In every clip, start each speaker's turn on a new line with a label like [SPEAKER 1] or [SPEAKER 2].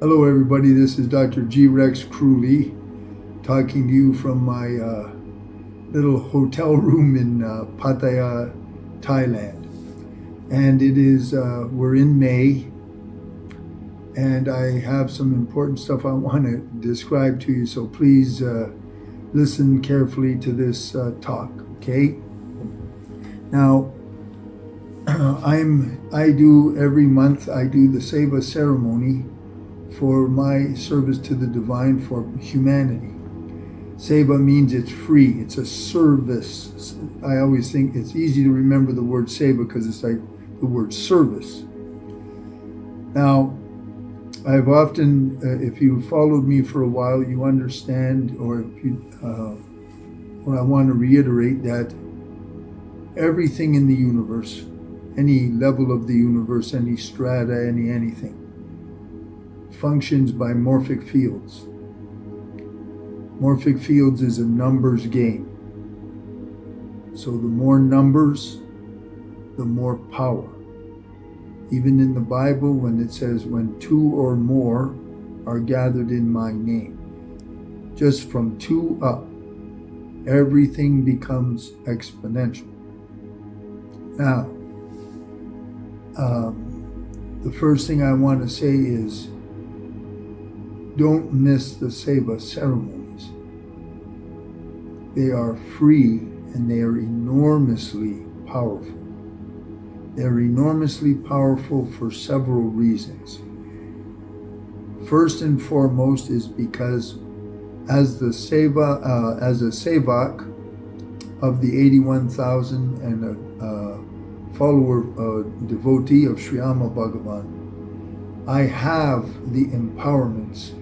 [SPEAKER 1] Hello everybody, this is Dr. G. Rex Kruhly talking to you from my little hotel room in Pattaya, Thailand. And it is, we're in May, and I have some important stuff I want to describe to you, so please listen carefully to this talk, okay? Now, I do every month, I do the Saba Ceremony for my service to the divine for humanity. Seva means it's free, it's a service. I always think it's easy to remember the word Seva because it's like the word service. Now, I've often, if you followed me for a while, you understand, or if you, or I want to reiterate that everything in the universe, any level of the universe, any strata, anything, functions by morphic fields. Morphic fields is a numbers game. So the more numbers, the more power. Even in the Bible, when it says, when two or more are gathered in my name, just from two up, everything becomes exponential. Now, the first thing I want to say is, don't miss the Saba ceremonies. They are free and they are enormously powerful. They're enormously powerful for several reasons. First and foremost is because as a Sevak of the 81,000 and a follower, devotee of Sri Amma Bhagavan, I have the empowerments.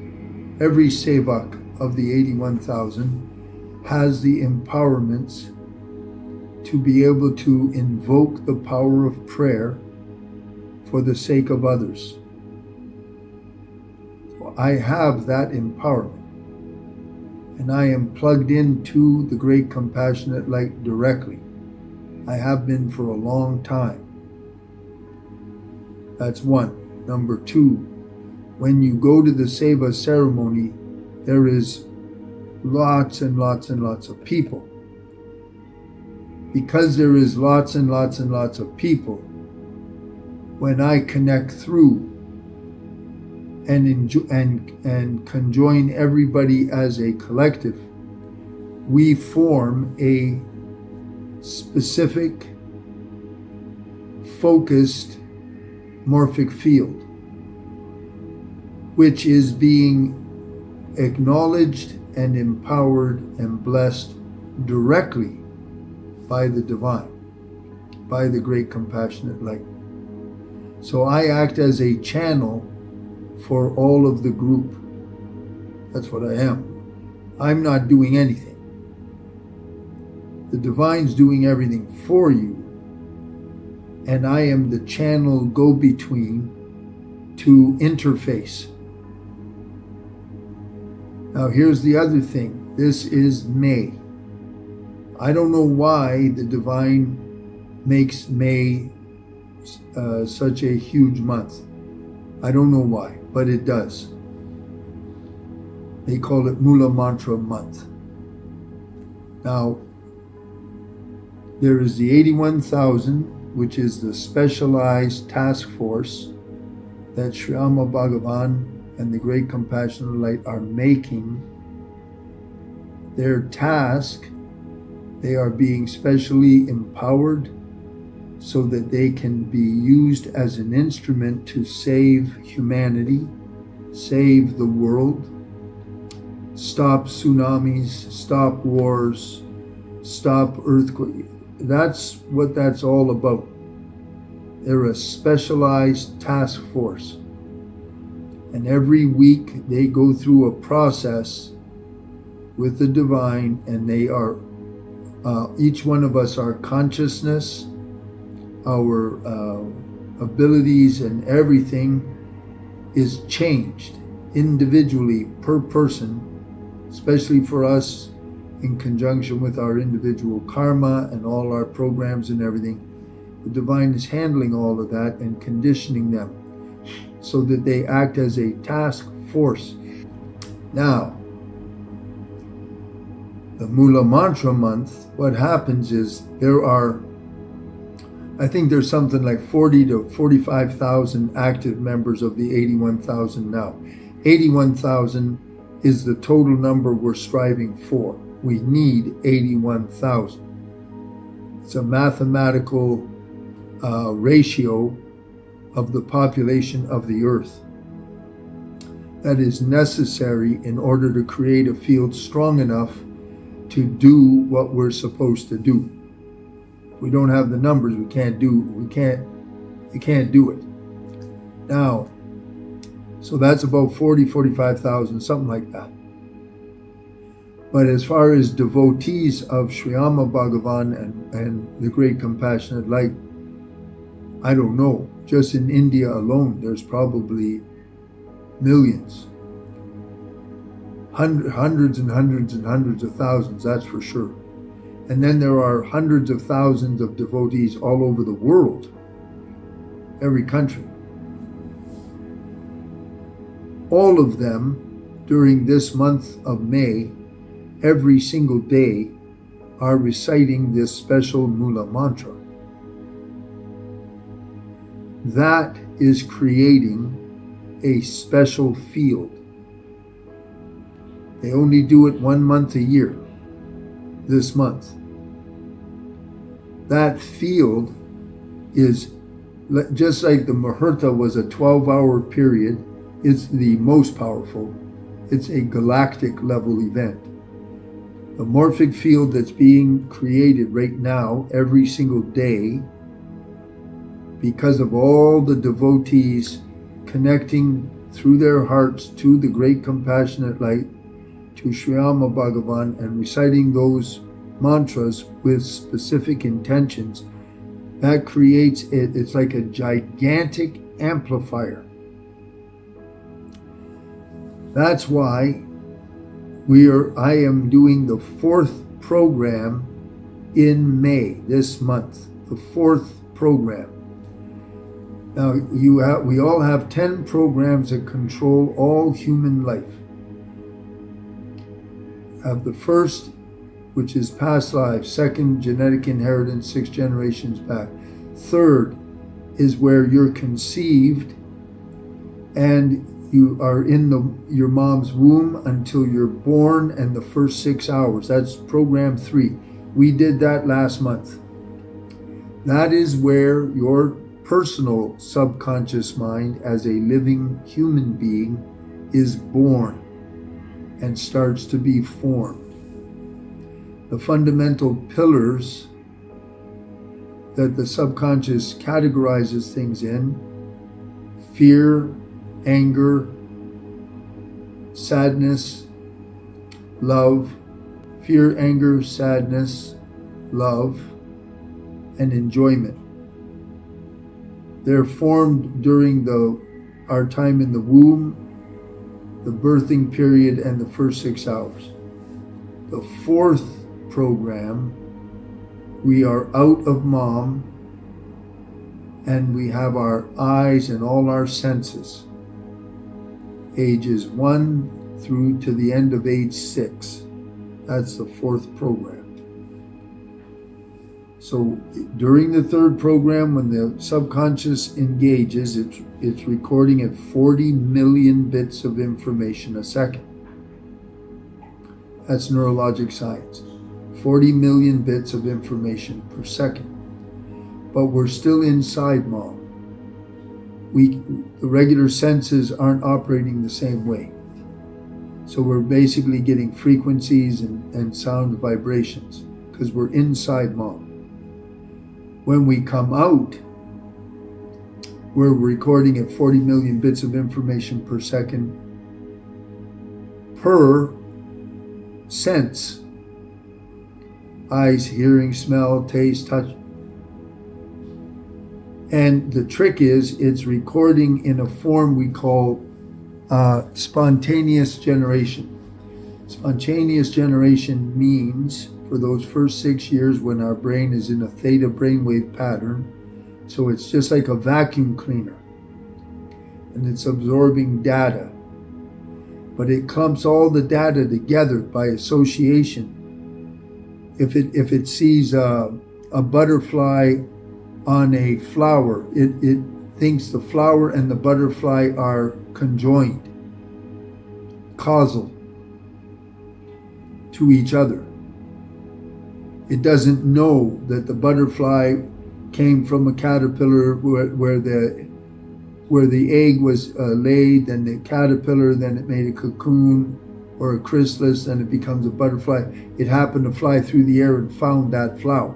[SPEAKER 1] Every Sevak of the 81,000 has the empowerments to be able to invoke the power of prayer for the sake of others. So I have that empowerment, and I am plugged into the Great Compassionate Light directly. I have been for a long time. That's one. Number two, when you go to the Seva ceremony, there is lots and lots and lots of people. Because there is lots and lots and lots of people, when I connect through and conjoin everybody as a collective, we form a specific, focused morphic field, which is being acknowledged and empowered and blessed directly by the divine, by the Great Compassionate Light. So I act as a channel for all of the group. That's what I am. I'm not doing anything. The divine's doing everything for you, and I am the channel go-between to interface. Now here's the other thing. This is May. I don't know why the divine makes May such a huge month. I don't know why, but it does. They call it Mula Mantra month. Now, there is the 81,000, which is the specialized task force that Sri Amma Bhagavan and the Great Compassionate Light are making. Their task, they are being specially empowered so that they can be used as an instrument to save humanity, save the world, stop tsunamis, stop wars, stop earthquakes. That's what that's all about. They're a specialized task force. And every week they go through a process with the divine, and they are, each one of us, our consciousness, our abilities and everything is changed individually per person, especially for us in conjunction with our individual karma and all our programs and everything. The divine is handling all of that and conditioning them so that they act as a task force. Now, the Mula Mantra month, what happens is I think there's something like 40 to 45,000 active members of the 81,000 now. 81,000 is the total number we're striving for. We need 81,000. It's a mathematical ratio of the population of the earth that is necessary in order to create a field strong enough to do what we're supposed to do. If we don't have the numbers, we can't do it. Now, so that's about 45,000, something like that. But as far as devotees of Sri Amma Bhagavan and the Great Compassionate Light, I don't know. Just in India alone, there's probably millions. Hundreds and hundreds and hundreds of thousands, that's for sure. And then there are hundreds of thousands of devotees all over the world, every country. All of them, during this month of May, every single day, are reciting this special Mula Mantra. That is creating a special field. They only do it 1 month a year, this month. That field is just like the Muhurta was a 12-hour period. It's the most powerful. It's a galactic level event. The morphic field that's being created right now, every single day, because of all the devotees connecting through their hearts to the Great Compassionate Light, to Sri Amma Bhagavan, and reciting those mantras with specific intentions, that creates it. It's like a gigantic amplifier. That's why I am doing the 4th program in May this month, the 4th program. Now we all have 10 programs that control all human life. Have the first, which is past lives; second, genetic inheritance, 6 generations back; third is where you're conceived and you are in your mom's womb until you're born, and the first 6 hours. That's program 3. We did that last month. That is where your personal subconscious mind as a living human being is born and starts to be formed. The fundamental pillars that the subconscious categorizes things in: fear, anger, sadness, love. Fear, anger, sadness, love, and enjoyment. They're formed during our time in the womb, the birthing period, and the first 6 hours. The 4th program, we are out of mom, and we have our eyes and all our senses, ages 1 through to the end of age 6. That's the 4th program. So during the 3rd program, when the subconscious engages, it's recording at 40 million bits of information a second. That's neurologic science. 40 million bits of information per second. But we're still inside mom. The regular senses aren't operating the same way. So we're basically getting frequencies and sound vibrations because we're inside mom. When we come out, we're recording at 40 million bits of information per second per sense. Eyes, hearing, smell, taste, touch. And the trick is it's recording in a form we call spontaneous generation. Spontaneous generation means for those first 6 years when our brain is in a theta brainwave pattern, so it's just like a vacuum cleaner. and it's absorbing data. But it clumps all the data together by association. If it sees a butterfly on a flower, it thinks the flower and the butterfly are conjoined, causal to each other. It doesn't know that the butterfly came from a caterpillar where the egg was laid, then the caterpillar, then it made a cocoon or a chrysalis, and it becomes a butterfly. It happened to fly through the air and found that flower.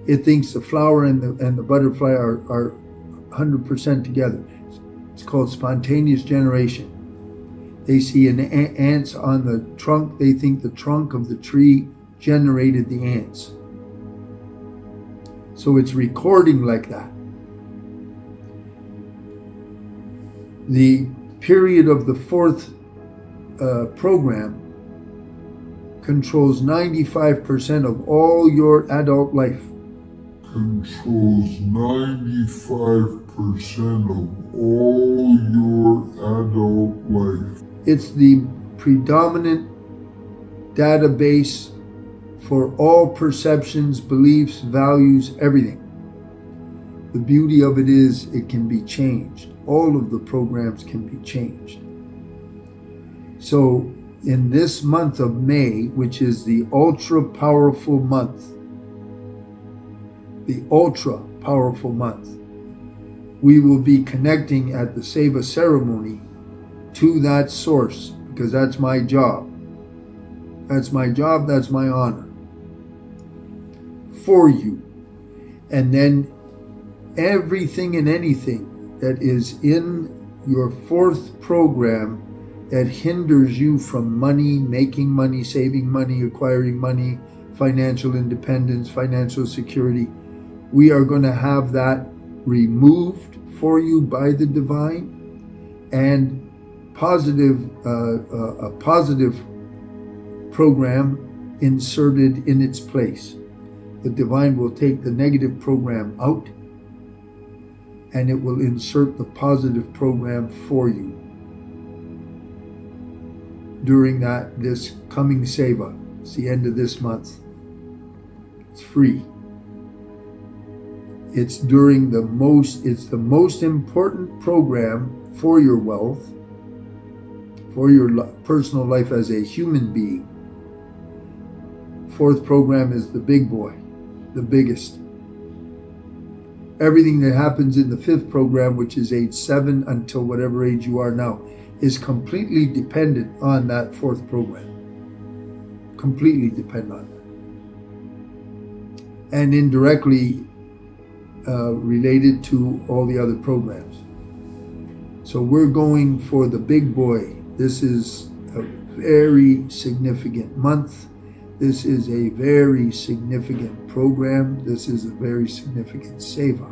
[SPEAKER 1] It thinks the flower and the butterfly are 100% together. It's called spontaneous generation. They see ants on the trunk. They think the trunk of the tree generated the ants. So it's recording like that. The period of the fourth program controls 95% of all your adult life.
[SPEAKER 2] Controls 95% of all your adult life.
[SPEAKER 1] It's the predominant database for all perceptions, beliefs, values, everything. The beauty of it is it can be changed. All of the programs can be changed. So in this month of May, which is the ultra powerful month, we will be connecting at the Saba Ceremony to that source, because that's my job. That's my job, that's my honor for you. And then everything and anything that is in your fourth program that hinders you from money, making money, saving money, acquiring money, financial independence, financial security, we are going to have that removed for you by the divine, and a positive program inserted in its place. The divine will take the negative program out, and it will insert the positive program for you during this coming Seva. It's the end of this month. It's free. It's the most important program for your wealth, for your personal life as a human being. Fourth program is the big boy, the biggest. Everything that happens in the fifth program, which is age 7 until whatever age you are now, is completely dependent on that fourth program. Completely dependent on that. And indirectly related to all the other programs. So we're going for the big boy. This is a very significant month. This is a very significant program. This is a very significant Seva.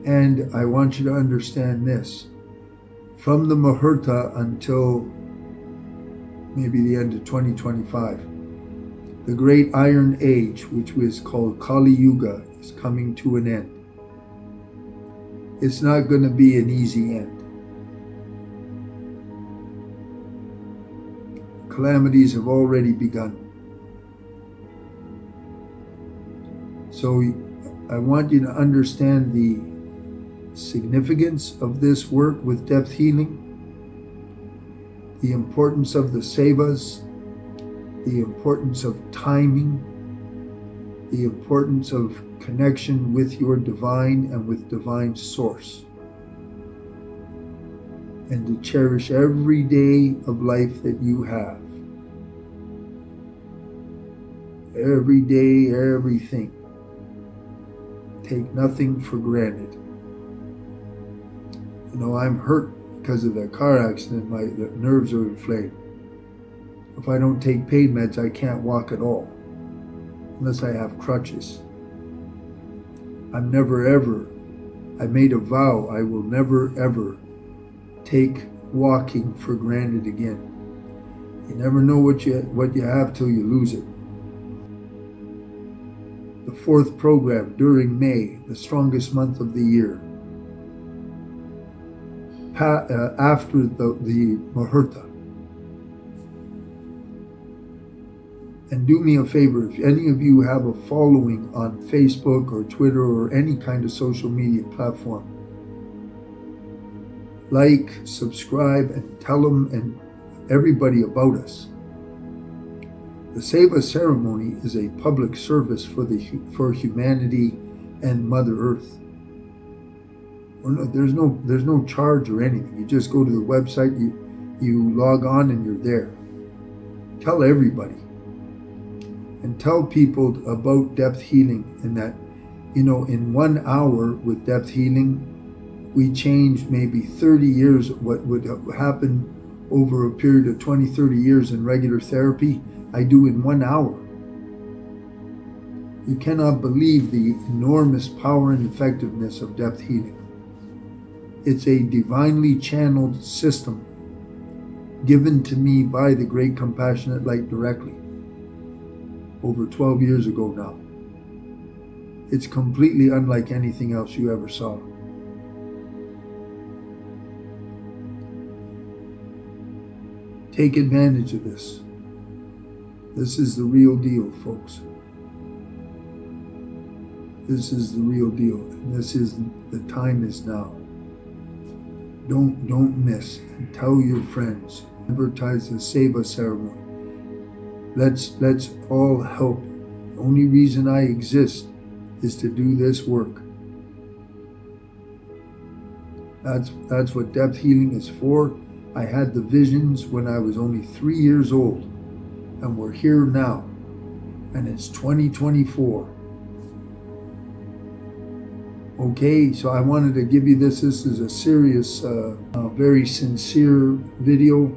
[SPEAKER 1] And I want you to understand this. From the Muhurta until maybe the end of 2025, the great Iron Age, which was called Kali Yuga, is coming to an end. It's not going to be an easy end. Calamities have already begun. So I want you to understand the significance of this work with depth healing, the importance of the Sevas, the importance of timing, the importance of connection with your divine and with divine source, and to cherish every day of life that you have. Every day, everything. Take nothing for granted. You know, I'm hurt because of that car accident. The nerves are inflamed. If I don't take pain meds, I can't walk at all, unless I have crutches. I made a vow, I will never ever take walking for granted again. You never know what you have till you lose it. The fourth program during May, the strongest month of the year. after the Muhurta. And do me a favor, if any of you have a following on Facebook or Twitter or any kind of social media platform, like, subscribe, and tell them and everybody about us. The Saba Ceremony is a public service for humanity and Mother Earth. There's no charge or anything. You just go to the website, you log on, and you're there. Tell everybody. And tell people about depth healing, and that, in 1 hour with depth healing, we change maybe 30 years. What would happen over a period of 20, 30 years in regular therapy, I do in 1 hour. You cannot believe the enormous power and effectiveness of depth healing. It's a divinely channeled system given to me by the Great Compassionate Light directly over 12 years ago now. It's completely unlike anything else you ever saw. Take advantage of this. This is the real deal, folks. This is the real deal. And the time is now. Don't miss, and tell your friends. Advertise the Seva Ceremony. Let's all help. The only reason I exist is to do this work. That's what depth healing is for. I had the visions when I was only 3 years old, and we're here now, and it's 2024. Okay, so I wanted to give you this. This is a serious, very sincere video.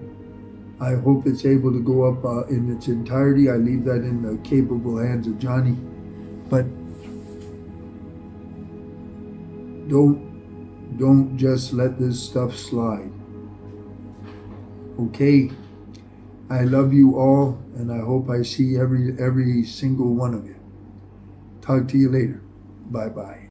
[SPEAKER 1] I hope it's able to go up in its entirety. I leave that in the capable hands of Johnny. But don't just let this stuff slide. Okay? I love you all, and I hope I see every single one of you. Talk to you later. Bye-bye.